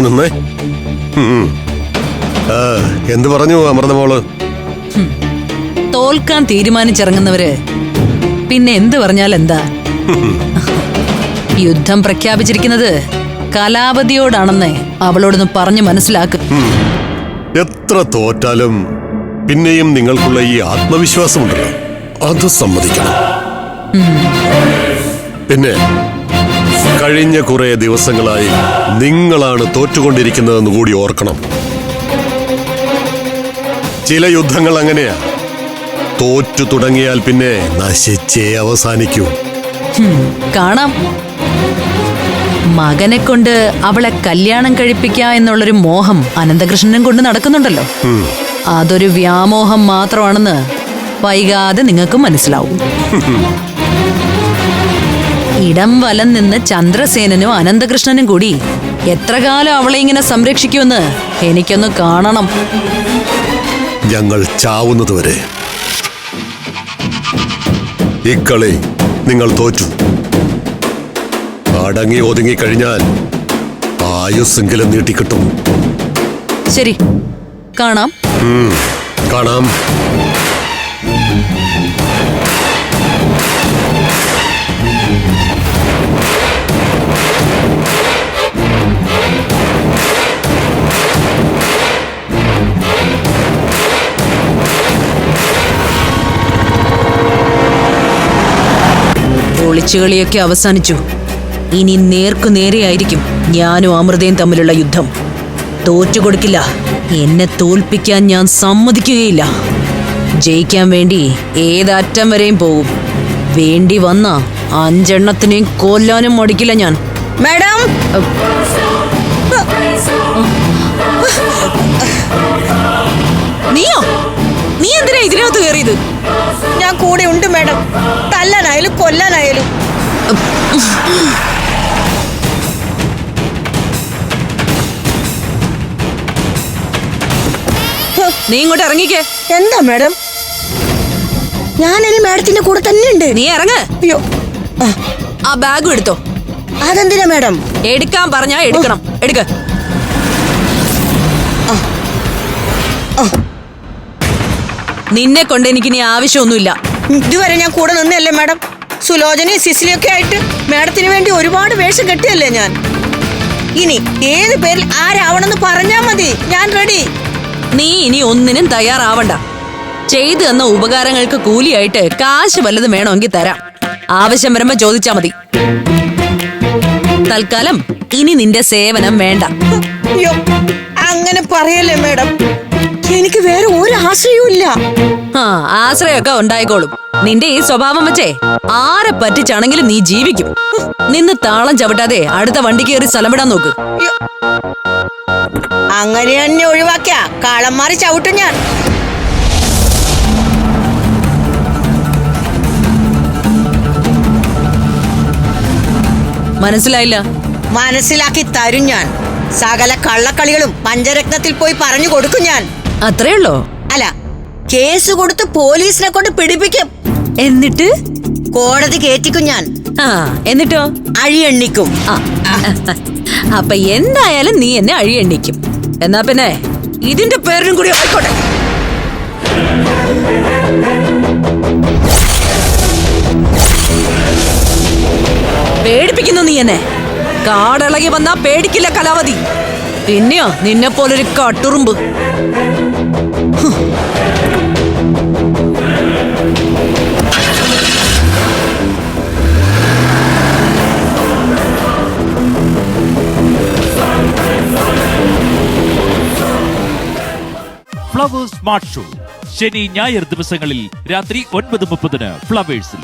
നിന്നേ. എന്ത് പറഞ്ഞു അമൃതമോള്? തോൽക്കാൻ തീരുമാനിച്ചിറങ്ങുന്നവര് പിന്നെ എന്ത് പറഞ്ഞാൽ എന്താ? യുദ്ധം പ്രഖ്യാപിച്ചിരിക്കുന്നത് കലാപതിയോടാണെന്ന് അവളോടൊന്ന് പറഞ്ഞു മനസ്സിലാക്ക്. എത്ര തോറ്റാലും പിന്നെയും നിങ്ങൾക്കുള്ള ഈ ആത്മവിശ്വാസമുണ്ടല്ലോ, അത് സമ്മതിക്കണം. പിന്നെ കഴിഞ്ഞ കുറെ ദിവസങ്ങളായി നിങ്ങളാണ് തോറ്റുകൊണ്ടിരിക്കുന്നതെന്ന് കൂടി ഓർക്കണം. ചില യുദ്ധങ്ങൾ അങ്ങനെയാ, തോറ്റു തുടങ്ങിയാൽ പിന്നെ നശിച്ചേ അവസാനിക്കൂ. കാണാം. മകനെ കൊണ്ട് അവളെ കല്യാണം കഴിപ്പിക്ക എന്നുള്ളൊരു മോഹം അനന്തകൃഷ്ണനും കൊണ്ട് നടക്കുന്നുണ്ടല്ലോ. അതൊരു വ്യാമോഹം മാത്രമാണെന്ന് വൈകാതെ നിങ്ങൾക്ക് മനസ്സിലാവും. ഇടം വലം നിന്ന് ചന്ദ്രസേനനും അനന്തകൃഷ്ണനും കൂടി എത്ര കാലം അവളെ ഇങ്ങനെ സംരക്ഷിക്കുമെന്ന് എനിക്കൊന്ന് കാണണം. ഞങ്ങൾ ചാവുന്നതുവരെ. ഇക്കളി നിങ്ങൾ തോറ്റു. അടങ്ങി ഒതുങ്ങി കഴിഞ്ഞാൽ ആയുസ്സെങ്കിലും നീട്ടിക്കിട്ടും. ശരി, കാണാം. കാണാം. ഒളിച്ചുകളിയൊക്കെ അവസാനിച്ചു. ഇനി നേർക്കുനേരെയായിരിക്കും ഞാനും അമൃതയും തമ്മിലുള്ള യുദ്ധം. തോറ്റുകൊടുക്കില്ല. എന്നെ തോൽപ്പിക്കാൻ ഞാൻ സമ്മതിക്കുകയില്ല. ജയിക്കാൻ വേണ്ടി ഏതറ്റം വരെയും പോകും. വേണ്ടി വന്ന 5 എണ്ണത്തിനെയും കൊല്ലാനും മടിക്കില്ല ഞാൻ. മാഡം, നീയോ? നീ എന്തിനാ ഇതിനകത്ത് കയറിയത്? ഞാൻ കൂടെ ഉണ്ട് മാഡം. തല്ലാനായാലും കൊല്ലാനായാലും. നീ ഇങ്ങോട്ട് ഇറങ്ങിക്കേ. എന്താ മാഡം? ഞാനിനി മാഡത്തിന്റെ കൂടെ തന്നെ ഉണ്ട്. നീ ഇറങ്ങ്. അയ്യോ, ആ ബാഗും എടുത്തോ. അതെന്തിനാ മാഡം? എടുക്കാൻ പറഞ്ഞാ എടുക്കണം. എടുക്ക. നിന്നെ കൊണ്ട് എനിക്ക് ഇനി ആവശ്യമൊന്നുമില്ല. ഇതുവരെ ഞാൻ കൂടെ നിന്നല്ലേ മാഡം? സുലോചനയും സിസിലിയൊക്കെ ആയിട്ട് മാഡത്തിന് വേണ്ടി ഒരുപാട് വേഷം കെട്ടിയല്ലേ ഞാൻ. ഇനി ഏത് പേരിൽ ആരാവണമെന്ന് പറഞ്ഞാ മതി, ഞാൻ റെഡി. നീ ഇനി ഒന്നിനും തയ്യാറാവണ്ട. ചെയ്തു തന്ന ഉപകാരങ്ങൾക്ക് കൂലിയായിട്ട് കാശ് വല്ലതും വേണമെങ്കിൽ തരാം. ആവശ്യം വരുമ്പോ ചോദിച്ചാ മതി. തൽക്കാലം ഇനി നിന്റെ സേവനം വേണ്ട. അയ്യോ, അങ്ങനെ പറയല്ലേ മാഡം. എനിക്ക് വേറെ ഒരു ആശ്രയവും ഇല്ല. ആശ്രയമൊക്കെ ഉണ്ടായിക്കോളും. നിന്റെ ഈ സ്വഭാവം വെച്ചേ ആരെ പറ്റിച്ചാണെങ്കിലും നീ ജീവിക്കും. നിന്ന് താളം ചവിട്ടാതെ അടുത്ത വണ്ടി കയറി സ്ഥലം വിടാൻ നോക്ക്. അങ്ങനെ തന്നെ ഒഴിവാക്കിയ കാളന്മാറി ചവിട്ടും ഞാൻ. മനസ്സിലായില്ല? മനസ്സിലാക്കി തരും ഞാൻ. സകല കള്ളക്കളികളും പഞ്ചരത്നത്തിൽ പോയി പറഞ്ഞു കൊടുക്കും ഞാൻ. അത്രേ ഉള്ളോ? അല്ല, കേസ് കൊടുത്ത് പോലീസിനെ കൊണ്ട് പിടിപ്പിക്കും. എന്നിട്ട് കോടതി കേറ്റിക്കും ഞാൻ. എന്നിട്ടോ? അഴിയെണ്ണിക്കും. അപ്പൊ എന്തായാലും നീ എന്നെ അഴിയെണ്ണിക്കും. എന്നാ പിന്നെ ഇതിന്റെ പേരിനും കൂടി ആയിക്കോട്ടെ. പേടിപ്പിക്കുന്നു നീ എന്നെ. കാടിളകി വന്നാ പേടിക്കില്ല കലാവതി. പിന്നെയോ നിന്നെ പോലൊരു കട്ടുറുമ്പ്. ഫ്ലവേഴ്സ് സ്മാർട്ട് ഷോ ശനി ഞായർ ദിവസങ്ങളിൽ രാത്രി 9:30 ഫ്ലവേഴ്സിൽ.